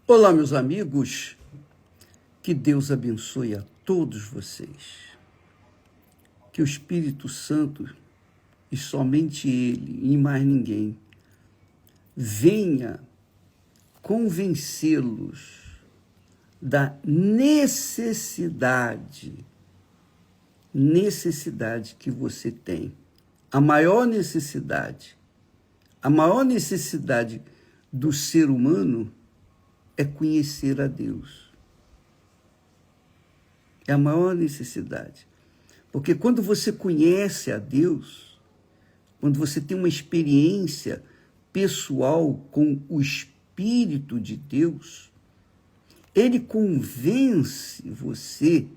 Olá, meus amigos, que Deus abençoe a todos vocês, que o Espírito Santo, e somente Ele, e mais ninguém, venha convencê-los da necessidade que você tem, a maior necessidade do ser humano é conhecer a Deus. É a maior necessidade. Porque quando você conhece a Deus, quando você tem uma experiência pessoal com o Espírito de Deus, ele convence você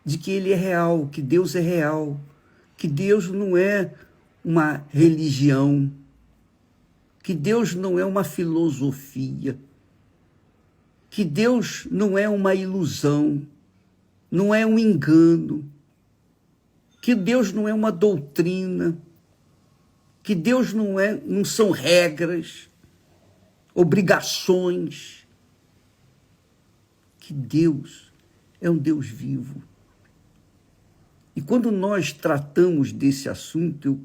de que ele é real, que Deus é real, que Deus não é uma religião, que Deus não é uma filosofia, que Deus não é uma ilusão, não é um engano, que Deus não é uma doutrina, que Deus não são regras, obrigações, que Deus é um Deus vivo. E quando nós tratamos desse assunto,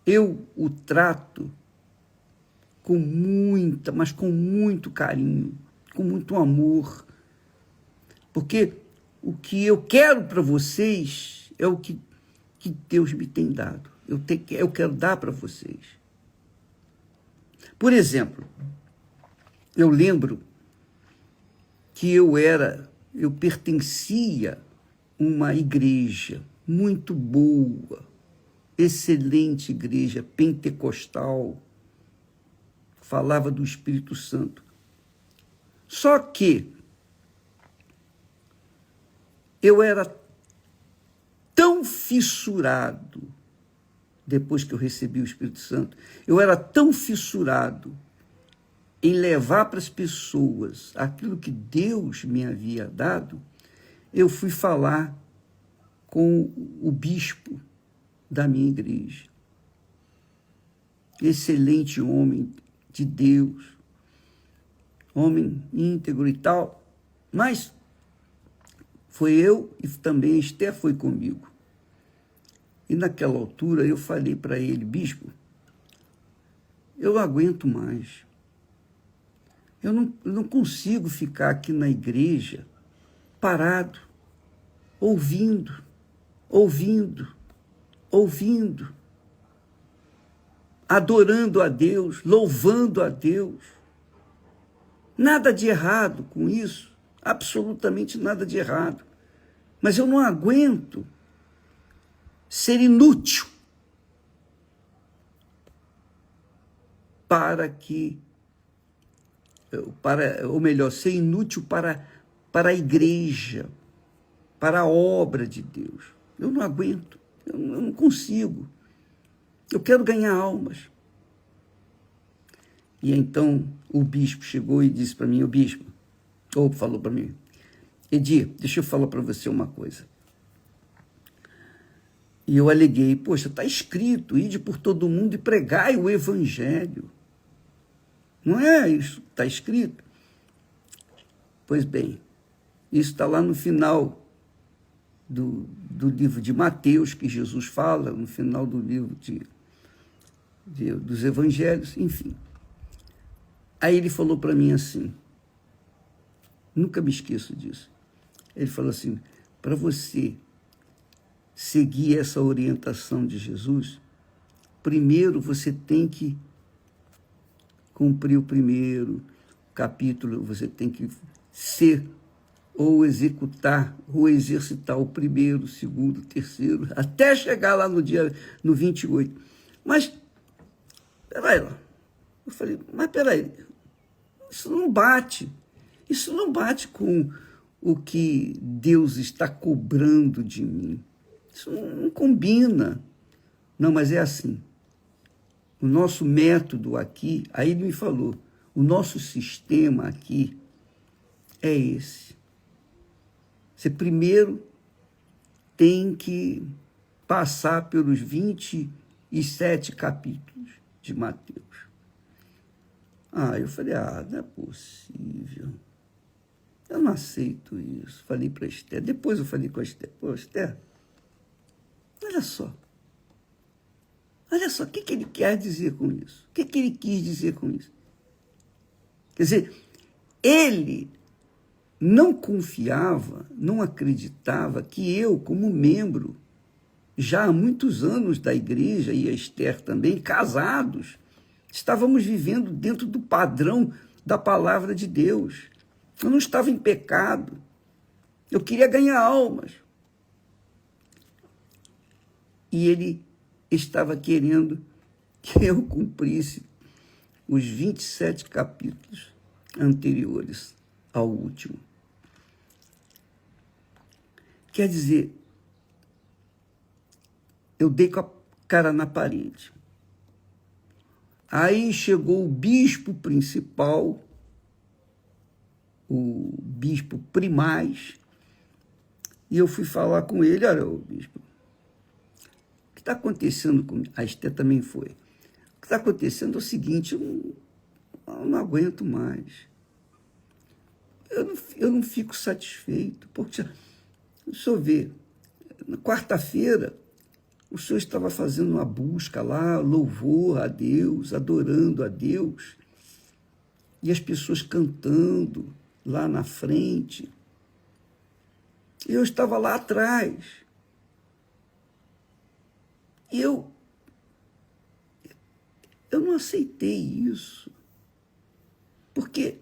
eu o trato com mas com muito carinho, com muito amor, porque o que eu quero para vocês é o que Deus me tem dado. Eu quero dar para vocês. Por exemplo, eu lembro que eu pertencia a uma igreja muito boa, excelente igreja pentecostal, falava do Espírito Santo. Só que eu era tão fissurado, depois que eu recebi o Espírito Santo, eu era tão fissurado em levar para as pessoas aquilo que Deus me havia dado, eu fui falar com o bispo da minha igreja. Excelente homem de Deus, homem íntegro e tal, mas foi eu e também a Esther foi comigo. E naquela altura eu falei para ele: bispo, eu não aguento mais. Eu não consigo ficar aqui na igreja parado, ouvindo, adorando a Deus, louvando a Deus. Nada de errado com isso, absolutamente nada de errado. Mas eu não aguento ser inútil ser inútil para a igreja, para a obra de Deus. Eu não aguento, eu não consigo. Eu quero ganhar almas. E então o bispo chegou e disse para mim, falou para mim: Edir, deixa eu falar para você uma coisa. E eu aleguei: poxa, está escrito, ide por todo mundo e pregai o evangelho. Não é isso que está escrito? Pois bem, isso está lá no final do livro de Mateus, que Jesus fala, no final do livro dos evangelhos, enfim. Aí ele falou para mim assim, nunca me esqueço disso, ele falou assim: para você seguir essa orientação de Jesus, primeiro você tem que cumprir o primeiro capítulo, você tem que executar ou exercitar o primeiro, o segundo, o terceiro, até chegar lá no 28. Mas, peraí lá. Eu falei, mas peraí, isso não bate com o que Deus está cobrando de mim. Isso não combina. Não, mas é assim. O nosso método aqui, aí ele me falou, o nosso sistema aqui é esse. Você primeiro tem que passar pelos 27 capítulos de Mateus. Eu falei, não é possível. Eu não aceito isso. Falei para a Esther. Depois eu falei com a Esther. Pô, Esther, olha só. Olha só, o que ele quer dizer com isso? O que ele quis dizer com isso? Quer dizer, ele não confiava, não acreditava que eu, como membro, já há muitos anos da igreja, e a Esther também, casados, estávamos vivendo dentro do padrão da palavra de Deus. Eu não estava em pecado. Eu queria ganhar almas. E ele estava querendo que eu cumprisse os 27 capítulos anteriores ao último. Quer dizer, eu dei com a cara na parede. Aí chegou o bispo principal, o bispo primaz, e eu fui falar com ele. Olha, o bispo, o que está acontecendo comigo? A Esther também foi. O que está acontecendo é o seguinte, eu não aguento mais. Eu não fico satisfeito, porque, o senhor vê, na quarta-feira, o senhor estava fazendo uma busca lá, louvor a Deus, adorando a Deus, e as pessoas cantando lá na frente. Eu estava lá atrás. E eu não aceitei isso. Porque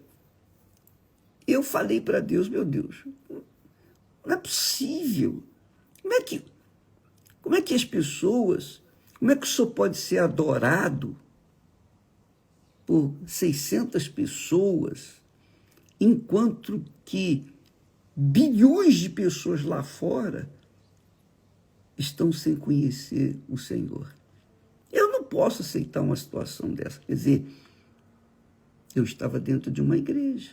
eu falei para Deus, meu Deus, não é possível. Como é que as pessoas, como é que o senhor pode ser adorado por 600 pessoas, enquanto que bilhões de pessoas lá fora estão sem conhecer o Senhor? Eu não posso aceitar uma situação dessa. Quer dizer, eu estava dentro de uma igreja,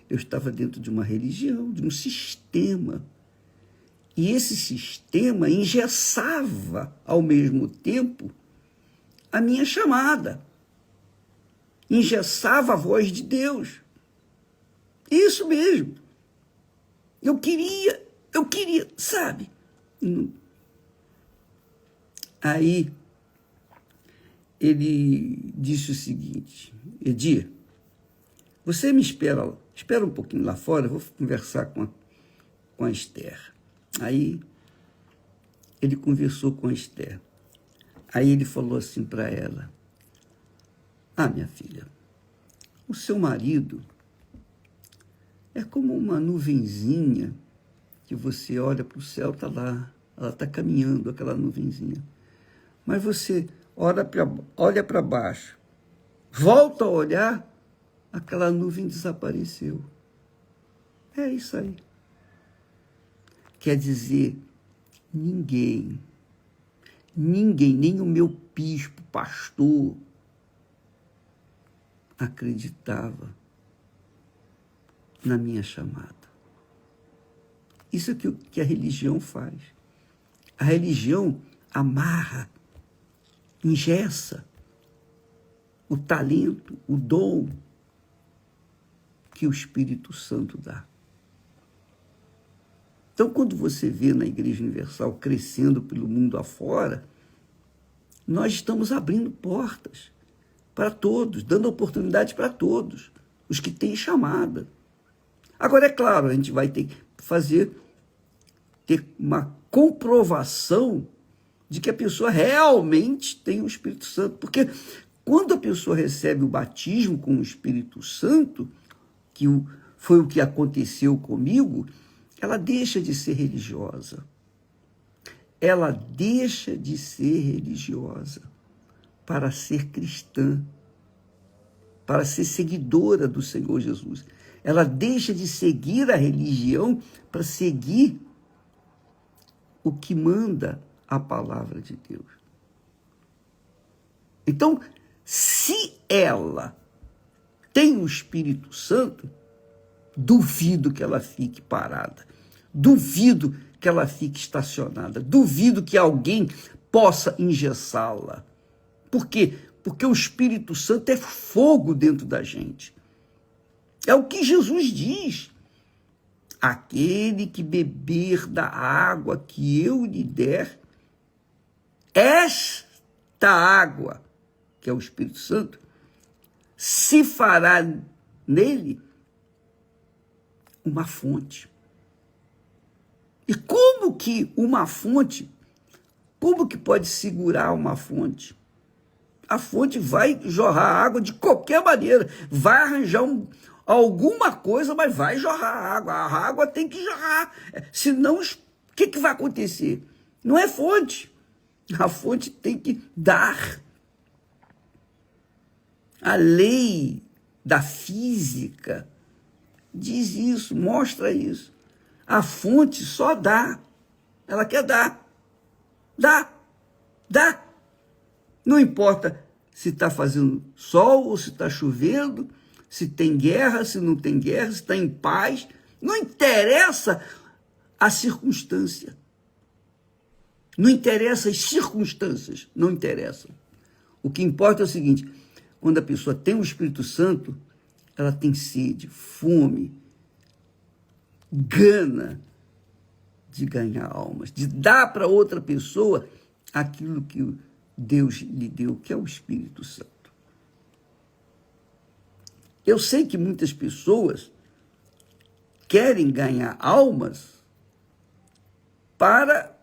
eu estava dentro de uma religião, de um sistema. E esse sistema engessava, ao mesmo tempo, a minha chamada. Engessava a voz de Deus. Isso mesmo. Eu queria, sabe? Aí, ele disse o seguinte: Edir, você me espera um pouquinho lá fora, eu vou conversar com a Esther. Aí, ele conversou com a Esther. Aí ele falou assim para ela: minha filha, o seu marido é como uma nuvenzinha que você olha para o céu, está lá, ela está caminhando, aquela nuvenzinha. Mas você olha para baixo, volta a olhar, aquela nuvem desapareceu. É isso aí. Quer dizer, ninguém, nem o meu bispo, pastor, acreditava na minha chamada. Isso é o que a religião faz. A religião amarra, engessa o talento, o dom que o Espírito Santo dá. Então, quando você vê na Igreja Universal crescendo pelo mundo afora, nós estamos abrindo portas para todos, dando oportunidade para todos, os que têm chamada. Agora, é claro, a gente vai ter que ter uma comprovação de que a pessoa realmente tem o Espírito Santo. Porque quando a pessoa recebe o batismo com o Espírito Santo, que foi o que aconteceu comigo, ela deixa de ser religiosa. Ela deixa de ser religiosa para ser cristã, para ser seguidora do Senhor Jesus. Ela deixa de seguir a religião para seguir o que manda a palavra de Deus. Então, se ela tem o Espírito Santo, duvido que ela fique parada, duvido que ela fique estacionada, duvido que alguém possa engessá-la. Por quê? porque o Espírito Santo é fogo dentro da gente. É o que Jesus diz. Aquele que beber da água que eu lhe der, esta água, que é o Espírito Santo, se fará nele uma fonte. E como que uma fonte, como que pode segurar uma fonte? A fonte vai jorrar água de qualquer maneira, vai arranjar alguma coisa, mas vai jorrar água. A água tem que jorrar, senão o que vai acontecer? Não é fonte, a fonte tem que dar. A lei da física diz isso, mostra isso. A fonte só dá, ela quer dar, dá. Não importa se está fazendo sol ou se está chovendo, se tem guerra, se não tem guerra, se está em paz, não interessa a circunstância. Não interessa as circunstâncias, não interessam. O que importa é o seguinte, quando a pessoa tem o Espírito Santo, ela tem sede, fome, gana de ganhar almas, de dar para outra pessoa aquilo que Deus lhe deu, que é o Espírito Santo. Eu sei que muitas pessoas querem ganhar almas para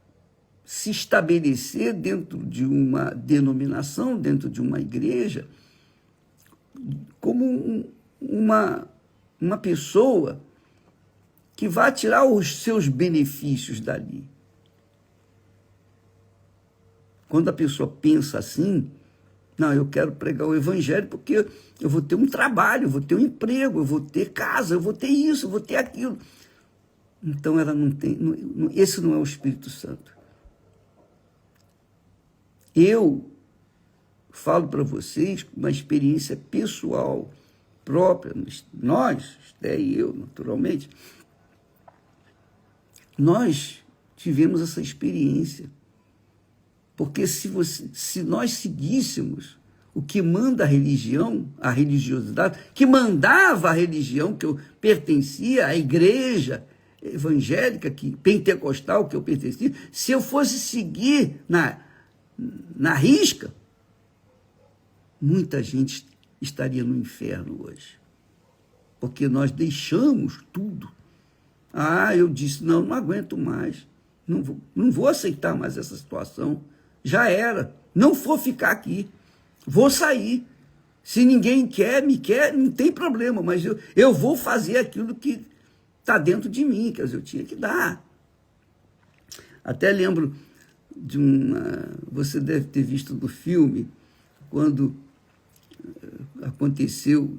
se estabelecer dentro de uma denominação, dentro de uma igreja, como uma pessoa que vai tirar os seus benefícios dali. Quando a pessoa pensa assim, não, eu quero pregar o evangelho porque eu vou ter um trabalho, eu vou ter um emprego, eu vou ter casa, eu vou ter isso, eu vou ter aquilo. Então ela não tem, esse não é o Espírito Santo. Eu falo para vocês uma experiência pessoal própria, nós, Esté e eu, naturalmente, nós tivemos essa experiência. Porque se nós seguíssemos o que manda a religião, a religiosidade, que mandava a religião que eu pertencia, à igreja evangélica, pentecostal que eu pertencia, se eu fosse seguir na risca, muita gente estaria no inferno hoje. Porque nós deixamos tudo. Eu disse, não aguento mais, não vou aceitar mais essa situação. Já era, não vou ficar aqui, vou sair. Se ninguém me quer, não tem problema, mas eu vou fazer aquilo que está dentro de mim, quer dizer, eu tinha que dar. Até lembro de você deve ter visto no filme, quando aconteceu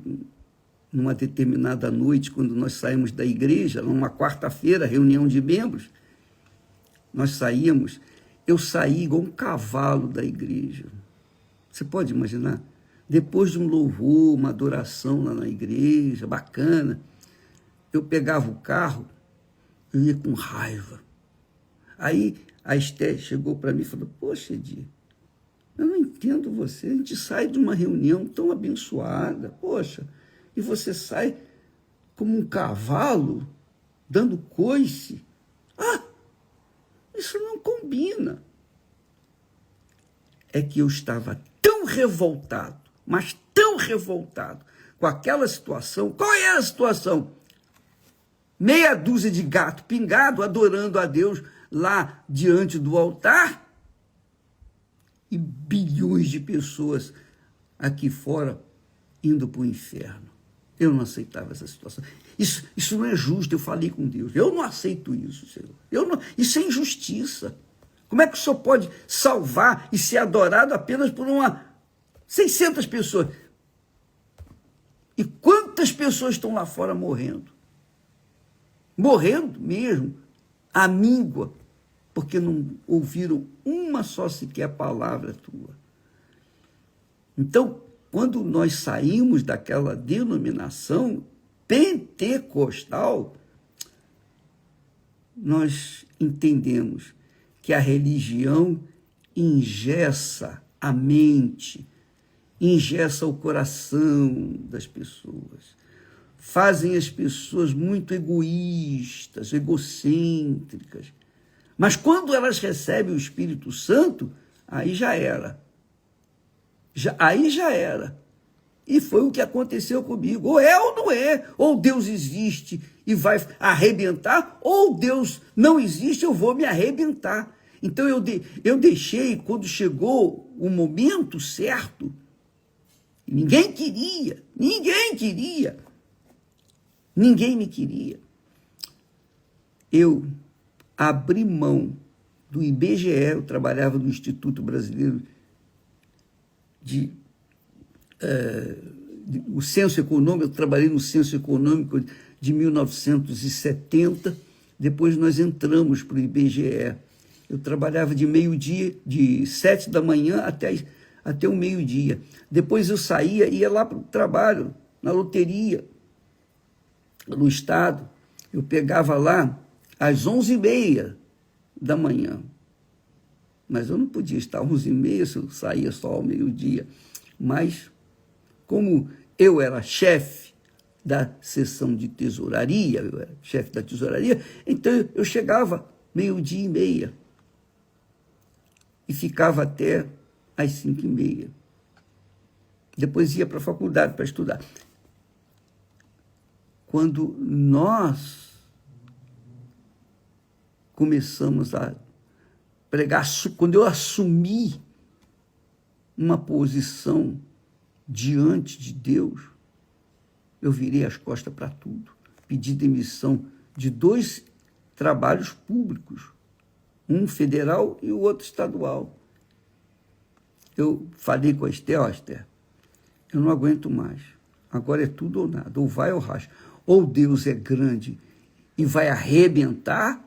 numa determinada noite, quando nós saímos da igreja, numa quarta-feira, reunião de membros, nós saímos. Eu saí igual um cavalo da igreja. Você pode imaginar? Depois de um louvor, uma adoração lá na igreja, bacana, eu pegava o carro, eu ia com raiva. Aí a Esté chegou para mim e falou, poxa, Edir, eu não entendo você, a gente sai de uma reunião tão abençoada, poxa, e você sai como um cavalo, dando coice. Isso não combina. É que eu estava tão revoltado, mas tão revoltado com aquela situação. Qual era a situação? Meia dúzia de gato pingado adorando a Deus lá diante do altar e bilhões de pessoas aqui fora indo para o inferno. Eu não aceitava essa situação. Isso não é justo, eu falei com Deus. Eu não aceito isso, Senhor. Isso é injustiça. Como é que o Senhor pode salvar e ser adorado apenas por 600 pessoas? E quantas pessoas estão lá fora morrendo? Morrendo mesmo, à míngua, porque não ouviram uma só sequer palavra tua. Então, quando nós saímos daquela denominação pentecostal, nós entendemos que a religião engessa a mente, engessa o coração das pessoas, fazem as pessoas muito egoístas, egocêntricas. Mas quando elas recebem o Espírito Santo, aí já era. Aí já era. E foi o que aconteceu comigo. Ou é ou não é. Ou Deus existe e vai arrebentar, ou Deus não existe, eu vou me arrebentar. Então eu deixei, quando chegou o momento certo, ninguém me queria. Eu abri mão do IBGE, eu trabalhava no Instituto Brasileiro o Censo Econômico, eu trabalhei no Censo Econômico de 1970, depois nós entramos para o IBGE. Eu trabalhava de meio-dia, de 7 da manhã até o meio-dia. Depois eu saía e ia lá para o trabalho, na loteria, no Estado. Eu pegava lá às 11h30 da manhã. Mas eu não podia estar às 11h30 se eu saía só ao meio-dia. Mas, como eu era chefe da seção de tesouraria, eu era chefe da tesouraria, então eu chegava 12h30 e ficava até às 5h30. Depois ia para a faculdade para estudar. Quando nós começamos a pregar, quando eu assumi uma posição diante de Deus, eu virei as costas para tudo. Pedi demissão de 2 trabalhos públicos, um federal e o outro estadual. Eu falei com a Esther, eu não aguento mais. Agora é tudo ou nada, ou vai ou racha. Ou Deus é grande e vai arrebentar,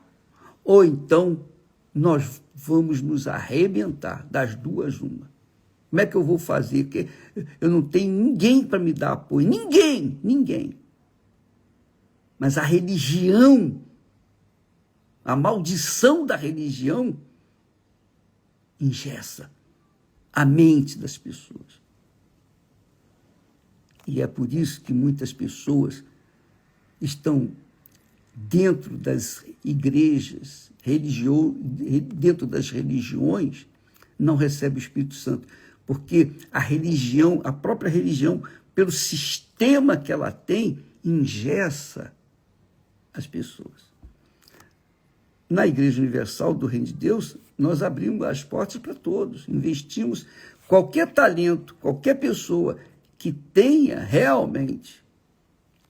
ou então nós vamos nos arrebentar, das duas uma. Como é que eu vou fazer? Porque eu não tenho ninguém para me dar apoio. Ninguém. Mas a religião, a maldição da religião, engessa a mente das pessoas. E é por isso que muitas pessoas estão dentro das igrejas, dentro das religiões, não recebem o Espírito Santo. Porque a religião, a própria religião, pelo sistema que ela tem, engessa as pessoas. Na Igreja Universal do Reino de Deus, nós abrimos as portas para todos, investimos qualquer talento, qualquer pessoa que tenha realmente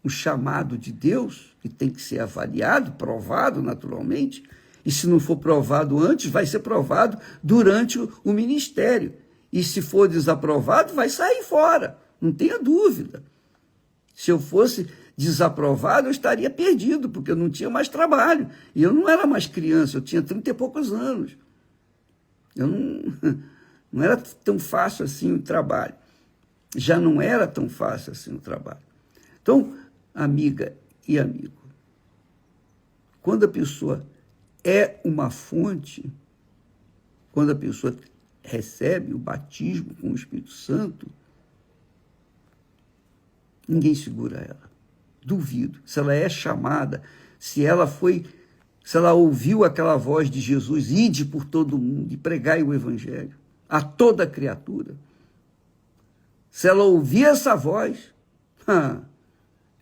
o chamado de Deus, que tem que ser avaliado, provado naturalmente, e se não for provado antes, vai ser provado durante o ministério. E se for desaprovado, vai sair fora, não tenha dúvida. Se eu fosse desaprovado, eu estaria perdido, porque eu não tinha mais trabalho. E eu não era mais criança, eu tinha 30 e poucos anos. Eu não era tão fácil assim o trabalho. Já não era tão fácil assim o trabalho. Então, amiga e amigo, quando a pessoa é uma fonte, quando a pessoa recebe o batismo com o Espírito Santo, ninguém segura ela. Duvido. Se ela é chamada, se ela ouviu aquela voz de Jesus, ide por todo mundo e pregai o evangelho a toda criatura. Se ela ouvir essa voz,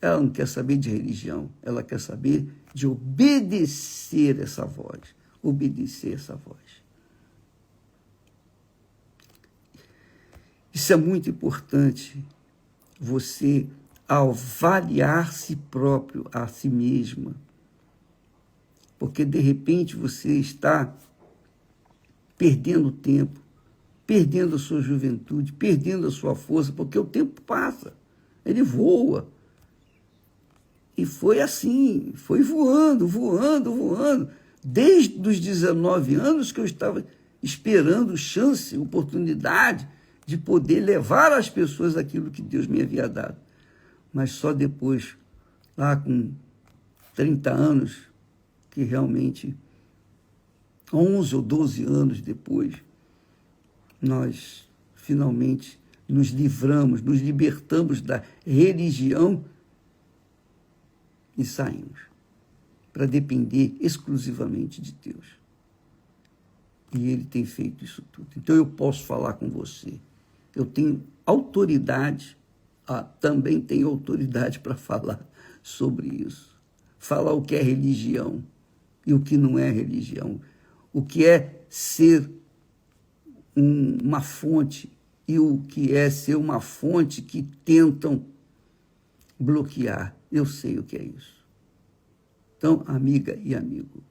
ela não quer saber de religião, ela quer saber de obedecer essa voz, obedecer essa voz. Isso é muito importante, você avaliar si próprio, a si mesma, porque de repente você está perdendo tempo, perdendo a sua juventude, perdendo a sua força, porque o tempo passa, ele voa. E foi assim, foi voando, desde os 19 anos que eu estava esperando chance, oportunidade de poder levar às pessoas aquilo que Deus me havia dado. Mas só depois, lá com 30 anos, que realmente, 11 ou 12 anos depois, nós finalmente nos livramos, nos libertamos da religião e saímos para depender exclusivamente de Deus. E Ele tem feito isso tudo. Então eu posso falar com você. Eu tenho autoridade, também tenho autoridade para falar sobre isso. Falar o que é religião e o que não é religião. O que é ser uma fonte e o que é ser uma fonte que tentam bloquear. Eu sei o que é isso. Então, amiga e amigo,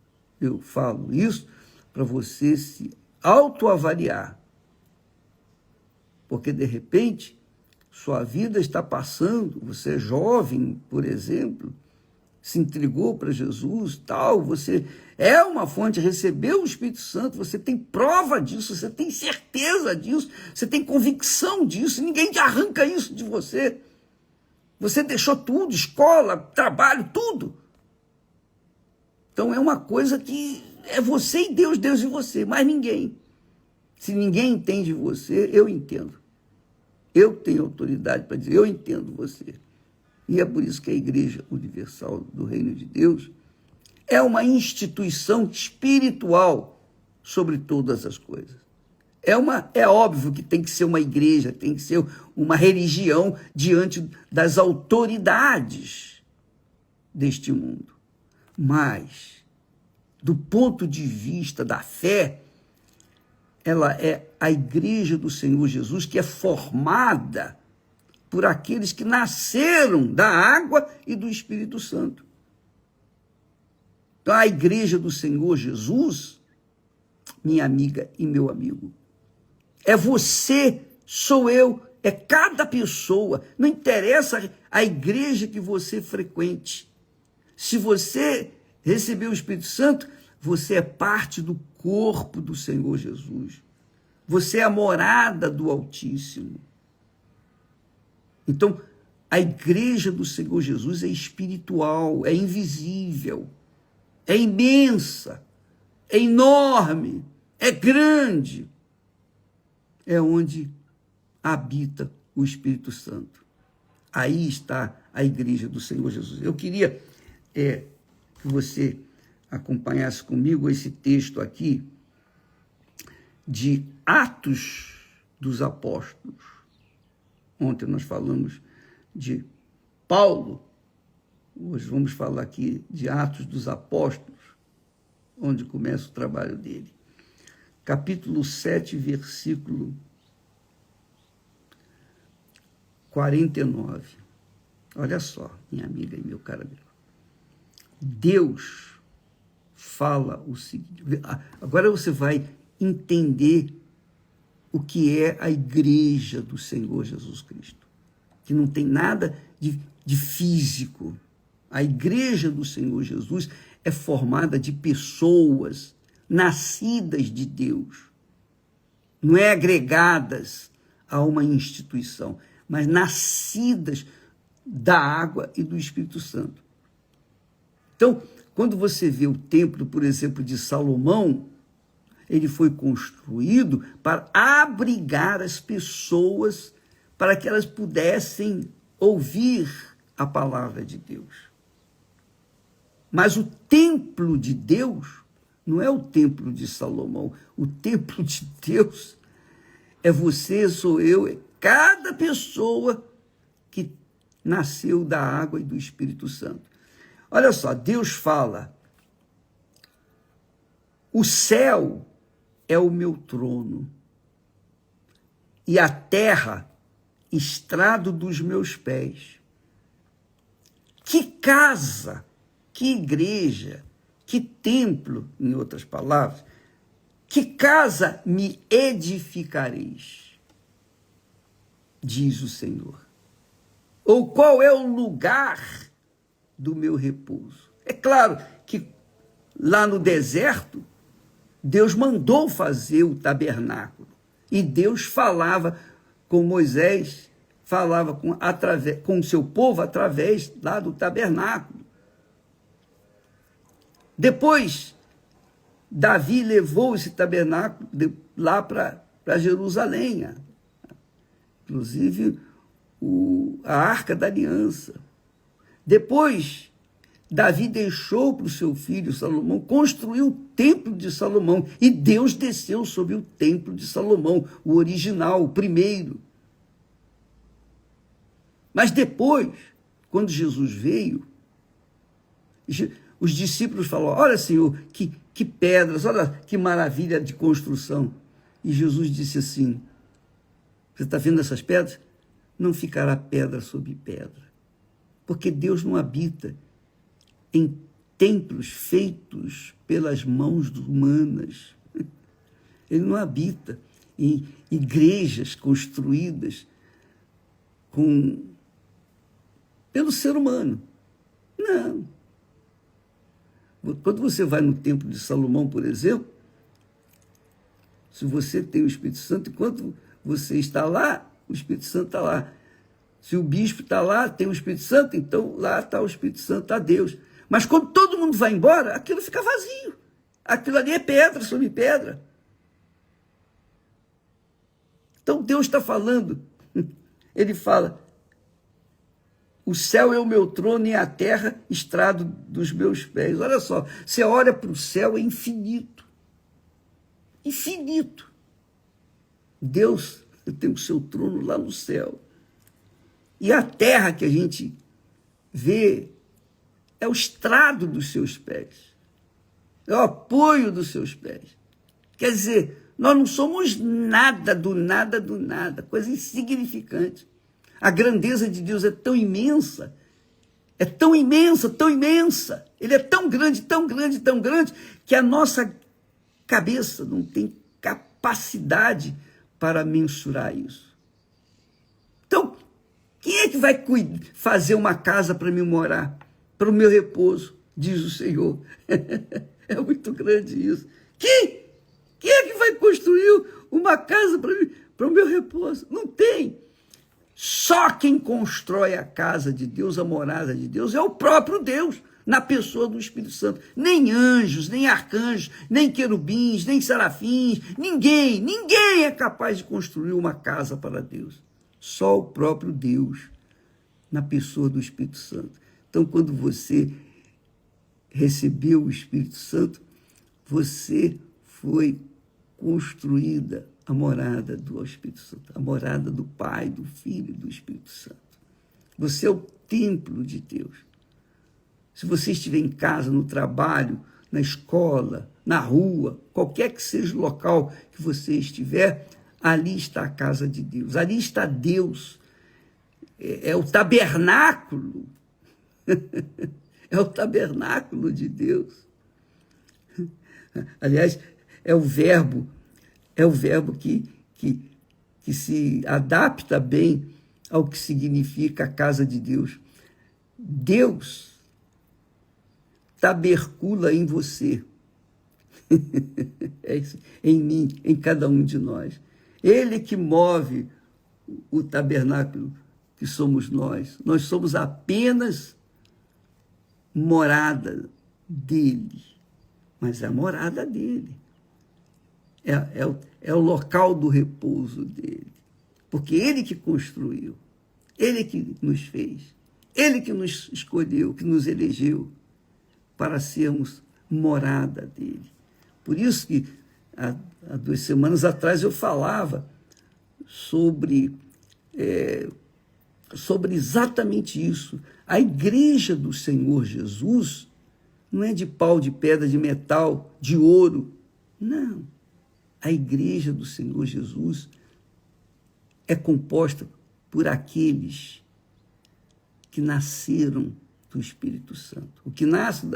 eu falo isso para você se autoavaliar. Porque, de repente, sua vida está passando, você é jovem, por exemplo, se entregou para Jesus, tal, você é uma fonte, recebeu o Espírito Santo, você tem prova disso, você tem certeza disso, você tem convicção disso, ninguém te arranca isso de você. Você deixou tudo, escola, trabalho, tudo. Então é uma coisa que é você e Deus, Deus e você, mais ninguém. Se ninguém entende você, eu entendo. Eu tenho autoridade para dizer, eu entendo você. E é por isso que a Igreja Universal do Reino de Deus é uma instituição espiritual sobre todas as coisas. É óbvio que tem que ser uma igreja, tem que ser uma religião diante das autoridades deste mundo. Mas, do ponto de vista da fé, ela é a Igreja do Senhor Jesus, que é formada por aqueles que nasceram da água e do Espírito Santo. Então, a Igreja do Senhor Jesus, minha amiga e meu amigo, é você, sou eu, é cada pessoa. Não interessa a igreja que você frequente. Se você recebeu o Espírito Santo, você é parte do corpo do Senhor Jesus. Você é a morada do Altíssimo. Então, a igreja do Senhor Jesus é espiritual, é invisível, é imensa, é enorme, é grande. É onde habita o Espírito Santo. Aí está a igreja do Senhor Jesus. Eu queria que você acompanhasse comigo esse texto aqui de Atos dos Apóstolos. Ontem nós falamos de Paulo, hoje vamos falar aqui de Atos dos Apóstolos, onde começa o trabalho dele. Capítulo 7, versículo 49. Olha só, minha amiga e meu caro amigo. Deus fala o seguinte. Agora você vai entender o que é a igreja do Senhor Jesus Cristo. Que não tem nada de físico. A igreja do Senhor Jesus é formada de pessoas nascidas de Deus, não é agregadas a uma instituição, mas nascidas da água e do Espírito Santo. Então, quando você vê o templo, por exemplo, de Salomão, ele foi construído para abrigar as pessoas, para que elas pudessem ouvir a palavra de Deus. Mas o templo de Deus não é o templo de Salomão. O templo de Deus é você, sou eu, é cada pessoa que nasceu da água e do Espírito Santo. Olha só, Deus fala, o céu é o meu trono e a terra, estrado dos meus pés. Que casa, que igreja, que templo, em outras palavras, que casa me edificareis, diz o Senhor. Ou qual é o lugar do meu repouso? É claro que lá no deserto, Deus mandou fazer o tabernáculo. E Deus falava com Moisés, falava com o seu povo através lá do tabernáculo. Depois, Davi levou esse tabernáculo lá para Jerusalém. inclusive a Arca da Aliança. Depois, Davi deixou para o seu filho Salomão construir o templo de Salomão, e Deus desceu sobre o templo de Salomão, o original, o primeiro. Mas depois, quando Jesus veio, os discípulos falaram: olha, Senhor, que pedras, olha que maravilha de construção. E Jesus disse assim: você está vendo essas pedras? Não ficará pedra sobre pedra, porque Deus não habita em templos feitos pelas mãos humanas. Ele não habita em igrejas construídas pelo ser humano. Não. Quando você vai no templo de Salomão, por exemplo, se você tem o Espírito Santo, enquanto você está lá, o Espírito Santo está lá. Se o bispo está lá, tem o Espírito Santo, então lá está o Espírito Santo, está Deus. Mas quando todo mundo vai embora, aquilo fica vazio. Aquilo ali é pedra sobre pedra. Então Deus está falando. Ele fala: o céu é o meu trono e a terra estrado dos meus pés. Olha só, você olha para o céu, é infinito. Infinito. Deus tem o seu trono lá no céu. E a terra que a gente vê é o estrado dos seus pés. É o apoio dos seus pés. Quer dizer, nós não somos nada do nada do nada, coisa insignificante. A grandeza de Deus é tão imensa, tão imensa. Ele é tão grande, tão grande, tão grande, que a nossa cabeça não tem capacidade para mensurar isso. Então, quem é que vai fazer uma casa para mim morar? Para o meu repouso, diz o Senhor. É muito grande isso. Quem é que vai construir uma casa para o meu repouso? Não tem. Só quem constrói a casa de Deus, a morada de Deus, é o próprio Deus, na pessoa do Espírito Santo. Nem anjos, nem arcanjos, nem querubins, nem serafins, ninguém é capaz de construir uma casa para Deus. Só o próprio Deus, na pessoa do Espírito Santo. Então, quando você recebeu o Espírito Santo, você foi construída a morada do Espírito Santo, a morada do Pai, do Filho e do Espírito Santo. Você é o templo de Deus. Se você estiver em casa, no trabalho, na escola, na rua, qualquer que seja o local que você estiver, ali está a casa de Deus, ali está Deus. É o tabernáculo. É o tabernáculo de Deus. Aliás, é o verbo que se adapta bem ao que significa a casa de Deus. Deus tabercula em você, em mim, em cada um de nós. Ele que move o tabernáculo que somos nós. Nós somos apenas morada dele, mas é a morada dele. É o local do repouso dele, porque ele que construiu, ele que nos fez, ele que nos escolheu, que nos elegeu para sermos morada dele. Por isso que há 2 semanas atrás eu falava sobre exatamente isso. A igreja do Senhor Jesus não é de pau, de pedra, de metal, de ouro. Não. A igreja do Senhor Jesus é composta por aqueles que nasceram do Espírito Santo. O que nasce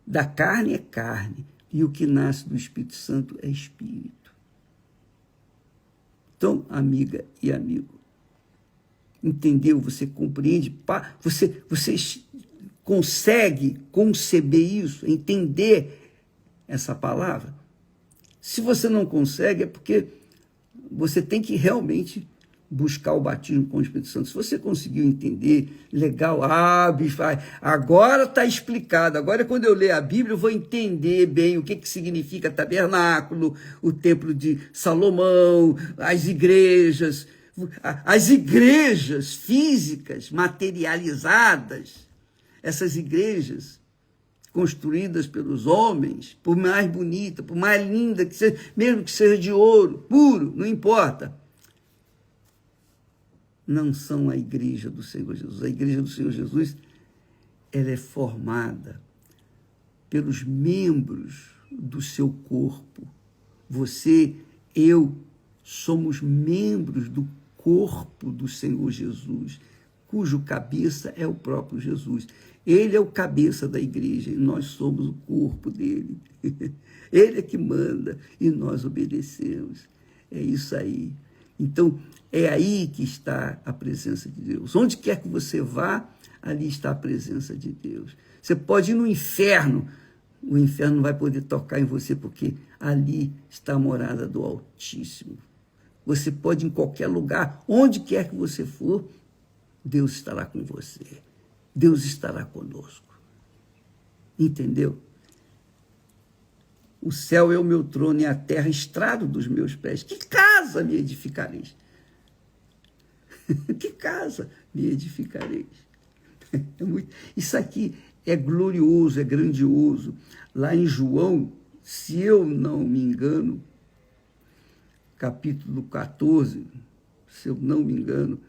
da carne é carne, e o que nasce do Espírito Santo é espírito. Então, amiga e amigo, entendeu? Você compreende? Você consegue conceber isso, entender essa palavra? Se você não consegue, é porque você tem que realmente buscar o batismo com o Espírito Santo. Se você conseguiu entender, legal, bicho, agora está explicado. Agora, quando eu ler a Bíblia, eu vou entender bem o que significa tabernáculo, o templo de Salomão, as igrejas. As igrejas físicas, materializadas, essas igrejas construídas pelos homens, por mais bonita, por mais linda que seja, mesmo que seja de ouro, puro, não importa, não são a igreja do Senhor Jesus. A igreja do Senhor Jesus, ela é formada pelos membros do seu corpo. Você, eu, somos membros do corpo do Senhor Jesus, cujo cabeça é o próprio Jesus. Ele é o cabeça da igreja e nós somos o corpo dele. Ele é que manda e nós obedecemos. É isso aí. Então, é aí que está a presença de Deus. Onde quer que você vá, ali está a presença de Deus. Você pode ir no inferno, o inferno não vai poder tocar em você, porque ali está a morada do Altíssimo. Você pode ir em qualquer lugar, onde quer que você for, Deus estará com você. Deus estará conosco. Entendeu? O céu é o meu trono e a terra estrado dos meus pés. Que casa me edificareis? Que casa me edificareis? Isso aqui é glorioso, é grandioso. Lá em João, se eu não me engano, capítulo 14, se eu não me engano,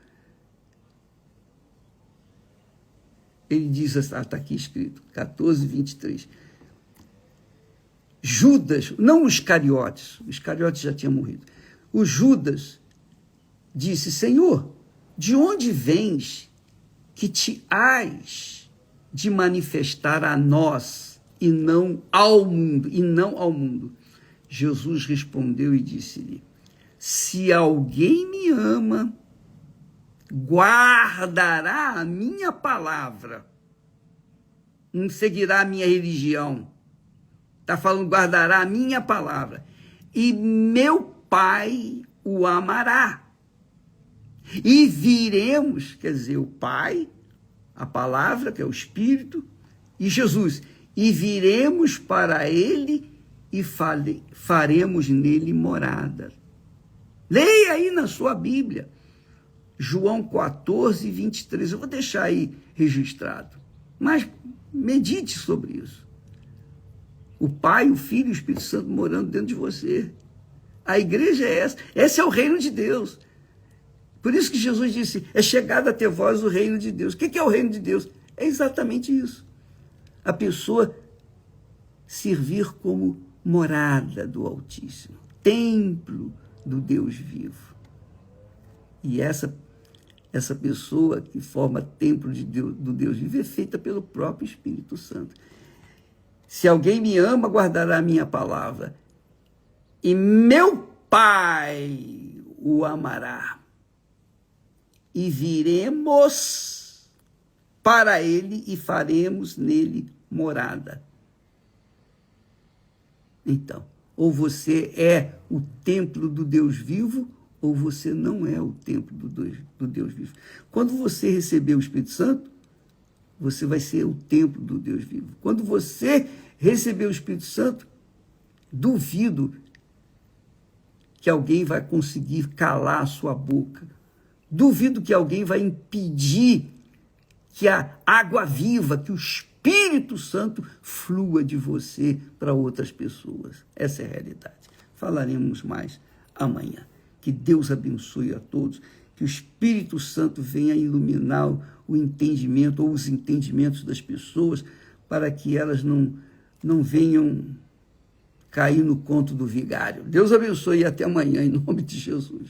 ele diz, está aqui escrito, 14, 23. Judas, não os Iscariotes já tinham morrido. O Judas disse, Senhor, de onde vens que te hás de manifestar a nós e não ao mundo? Jesus respondeu e disse-lhe, se alguém me ama, guardará a minha palavra, não seguirá a minha religião. Está falando, guardará a minha palavra, e meu Pai o amará. E viremos, quer dizer, o Pai, a palavra, que é o Espírito, e Jesus, e viremos para ele e faremos nele morada. Leia aí na sua Bíblia, João 14, 23. Eu vou deixar aí registrado, mas medite sobre isso. O Pai, o Filho e o Espírito Santo morando dentro de você. A igreja é essa. Esse é o reino de Deus. Por isso que Jesus disse, é chegado até vós o reino de Deus. O que é o reino de Deus? É exatamente isso. A pessoa servir como morada do Altíssimo, templo do Deus vivo. E essa pessoa que forma templo de Deus, do Deus vivo é feita pelo próprio Espírito Santo. Se alguém me ama, guardará a minha palavra, e meu Pai o amará. E viremos para ele e faremos nele morada. Então, ou você é o templo do Deus vivo, ou você não é o templo do Deus vivo. Quando você receber o Espírito Santo, você vai ser o templo do Deus vivo. Quando você receber o Espírito Santo, duvido que alguém vai conseguir calar a sua boca. Duvido que alguém vai impedir que a água viva, que o Espírito Santo flua de você para outras pessoas. Essa é a realidade. Falaremos mais amanhã. Que Deus abençoe a todos, que o Espírito Santo venha iluminar o entendimento ou os entendimentos das pessoas para que elas não venham cair no conto do vigário. Deus abençoe e até amanhã, em nome de Jesus.